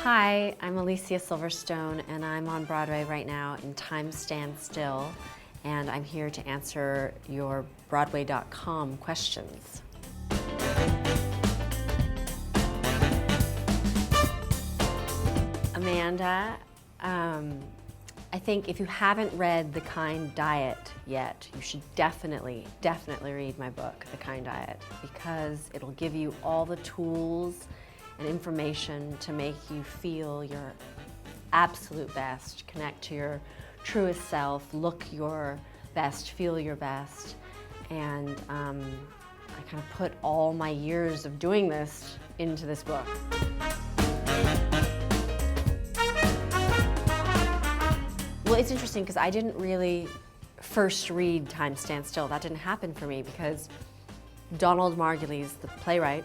Hi, I'm Alicia Silverstone, and I'm on Broadway right now in Time Stand Still, and I'm here to answer your Broadway.com questions. Amanda, I think if you haven't read The Kind Diet yet, you should definitely read my book, The Kind Diet, because it'll give you all the tools and information to make you feel your absolute best, connect to your truest self, look your best, feel your best. And I kind of put all my years of doing this into this book. Well, it's interesting because I didn't really first read Time Stand Still. That didn't happen for me because Donald Margulies, the playwright,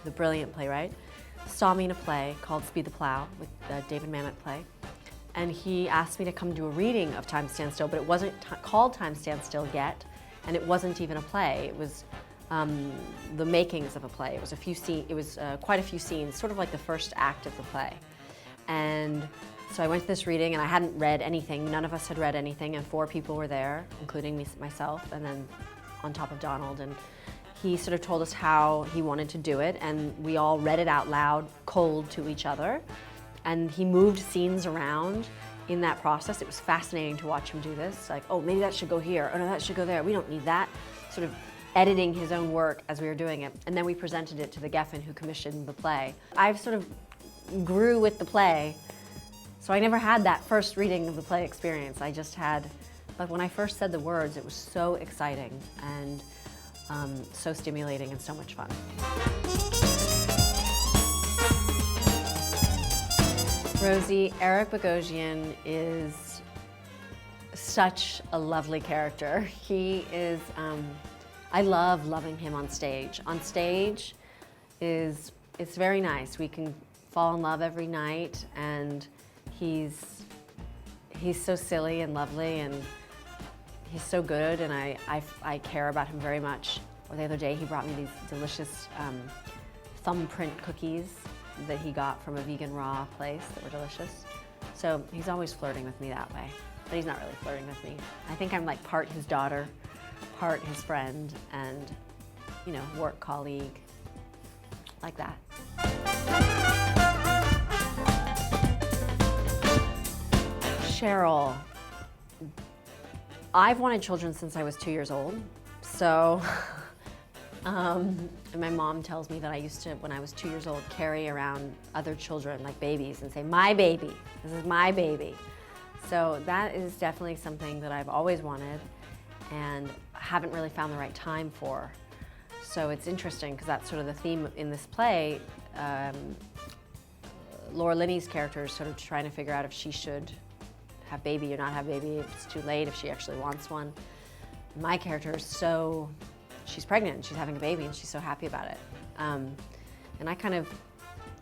the brilliant playwright, saw me in a play called Speed the Plow, with the David Mamet play, and he asked me to come do a reading of Time Stand Still, but it wasn't called Time Stand Still yet, and it wasn't even a play. It was the makings of a play. It was quite a few scenes, sort of like the first act of the play. And so I went to this reading, and I hadn't read anything. None of us had read anything, and 4 people were there, including myself, and then on top of Donald. And he sort of told us how he wanted to do it, and we all read it out loud, cold to each other. And he moved scenes around in that process. It was fascinating to watch him do this. Like, oh, maybe that should go here. Oh, no, that should go there. We don't need that. Sort of editing his own work as we were doing it. And then we presented it to the Geffen, who commissioned the play. I've sort of grew with the play, so I never had that first reading of the play experience. I just had, but when I first said the words, it was so exciting and so stimulating and so much fun. Rosie, Eric Bogosian is such a lovely character. He is, I love loving him on stage. On stage it's very nice. We can fall in love every night, and he's so silly and lovely, and he's so good, and I care about him very much. Or the other day he brought me these delicious thumbprint cookies that he got from a vegan raw place that were delicious. So he's always flirting with me that way, but he's not really flirting with me. I think I'm like part his daughter, part his friend, and, you know, work colleague, like that. Cheryl. I've wanted children since I was 2 years old, so and my mom tells me that I used to, when I was 2 years old, carry around other children like babies and say, my baby, this is my baby. So that is definitely something that I've always wanted and haven't really found the right time for. So it's interesting because that's sort of the theme in this play. Laura Linney's character is sort of trying to figure out if she should have baby or not have baby, if it's too late, if she actually wants one. My character is she's pregnant, she's having a baby, and she's so happy about it. And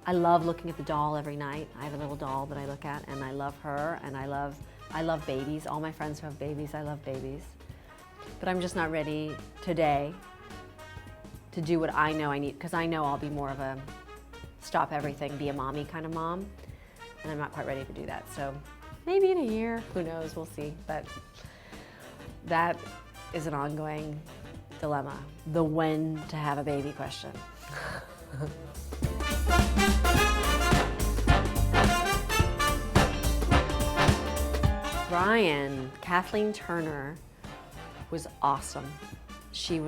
I love looking at the doll every night. I have a little doll that I look at, and I love her, and I love babies. All my friends who have babies, I love babies. But I'm just not ready today to do what I know I need, because I know I'll be more of a stop everything, be a mommy kind of mom, and I'm not quite ready to do that. So maybe in a year, who knows, we'll see. But that is an ongoing dilemma, the when to have a baby question. Brian, Kathleen Turner was awesome. She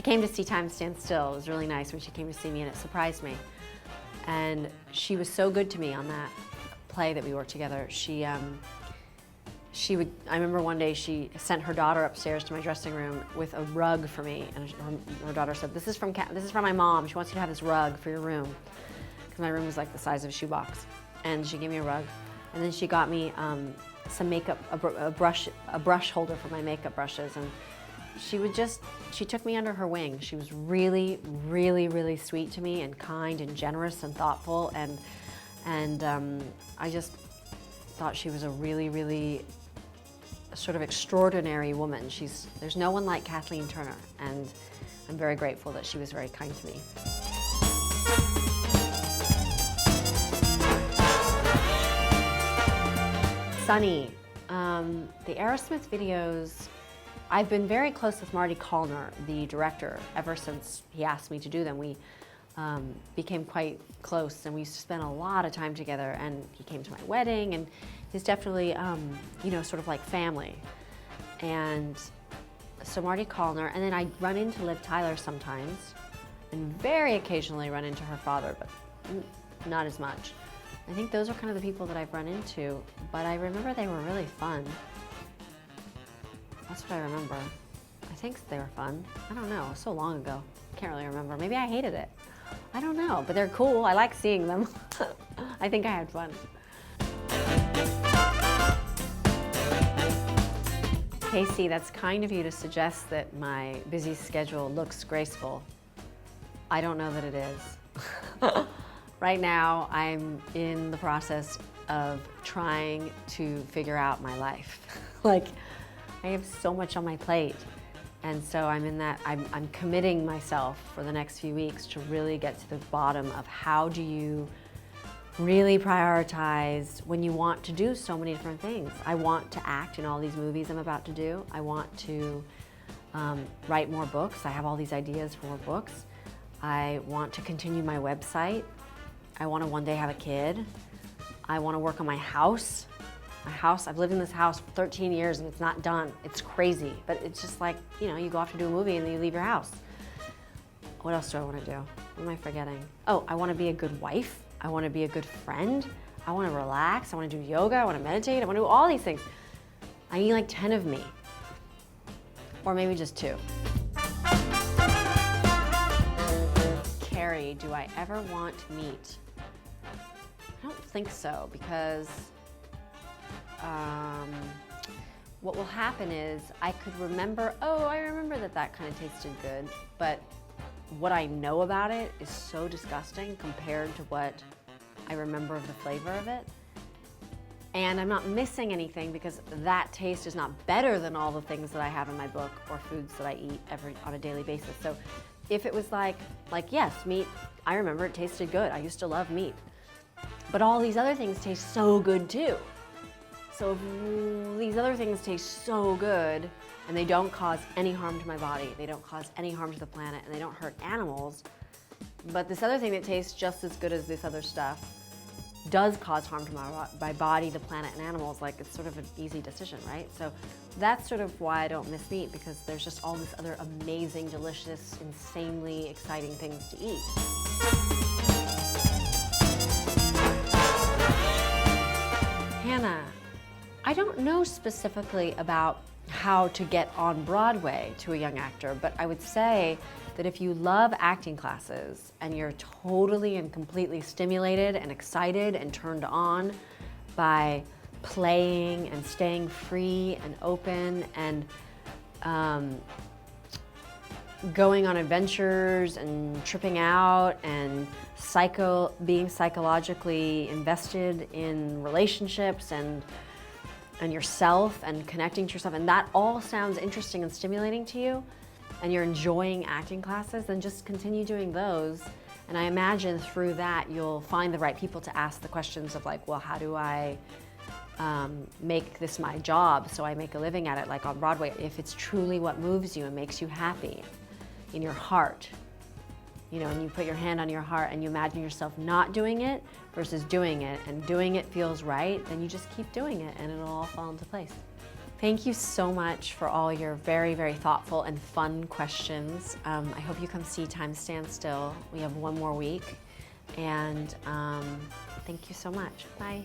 came to see Time Stand Still. It was really nice when she came to see me, and it surprised me. And she was so good to me on that play that we worked together. I remember one day she sent her daughter upstairs to my dressing room with a rug for me, and her daughter said, this is from my mom. She wants you to have this rug for your room, because my room was like the size of a shoebox. And she gave me a rug, and then she got me some makeup, a brush holder for my makeup brushes, and she took me under her wing. She was really, really, really sweet to me, and kind and generous and thoughtful, and I just thought she was a really, really sort of extraordinary woman. There's no one like Kathleen Turner, and I'm very grateful that she was very kind to me. Sunny. The Aerosmith videos, I've been very close with Marty Callner, the director, ever since he asked me to do them. We became quite close, and we used to spend a lot of time together, and he came to my wedding, and he's definitely, you know, sort of like family. And so Marty Callner, and then I run into Liv Tyler sometimes, and very occasionally run into her father, but not as much. I think those are kind of the people that I've run into, but I remember they were really fun. That's what I remember. I think they were fun. I don't know, so long ago. Can't really remember. Maybe I hated it. I don't know, but they're cool. I like seeing them. I think I had fun. Casey, that's kind of you to suggest that my busy schedule looks graceful. I don't know that it is. Right now, I'm in the process of trying to figure out my life. Like, I have so much on my plate. And so I'm in that, I'm committing myself for the next few weeks to really get to the bottom of how do you really prioritize when you want to do so many different things. I want to act in all these movies I'm about to do. I want to write more books. I have all these ideas for more books. I want to continue my website. I want to one day have a kid. I want to work on my house. I've lived in this house for 13 years and it's not done. It's crazy, but it's just like, you know, you go off to do a movie and then you leave your house. What else do I want to do? What am I forgetting? Oh, I want to be a good wife. I want to be a good friend. I want to relax. I want to do yoga. I want to meditate. I want to do all these things. I need like 10 of me, or maybe just 2. Carrie, do I ever want to meet? I don't think so, because what will happen is I could remember, oh, I remember that kind of tasted good, but what I know about it is so disgusting compared to what I remember of the flavor of it. And I'm not missing anything because that taste is not better than all the things that I have in my book or foods that I eat on a daily basis. So if it was like yes, meat, I remember it tasted good. I used to love meat. But all these other things taste so good too. So if these other things taste so good and they don't cause any harm to my body, they don't cause any harm to the planet, and they don't hurt animals, but this other thing that tastes just as good as this other stuff does cause harm to my body, the planet, and animals, like it's sort of an easy decision, right? So that's sort of why I don't miss meat, because there's just all this other amazing, delicious, insanely exciting things to eat. Hannah, I don't know specifically about how to get on Broadway to a young actor, but I would say that if you love acting classes and you're totally and completely stimulated and excited and turned on by playing and staying free and open and going on adventures and tripping out and being psychologically invested in relationships and yourself and connecting to yourself, and that all sounds interesting and stimulating to you, and you're enjoying acting classes, then just continue doing those. And I imagine through that you'll find the right people to ask the questions of like, well, how do I make this my job so I make a living at it, like on Broadway, if it's truly what moves you and makes you happy in your heart. You know, and you put your hand on your heart and you imagine yourself not doing it versus doing it, and doing it feels right, then you just keep doing it and it'll all fall into place. Thank you so much for all your very, very thoughtful and fun questions. I hope you come see Time Stand Still. We have one more week, and thank you so much. Bye.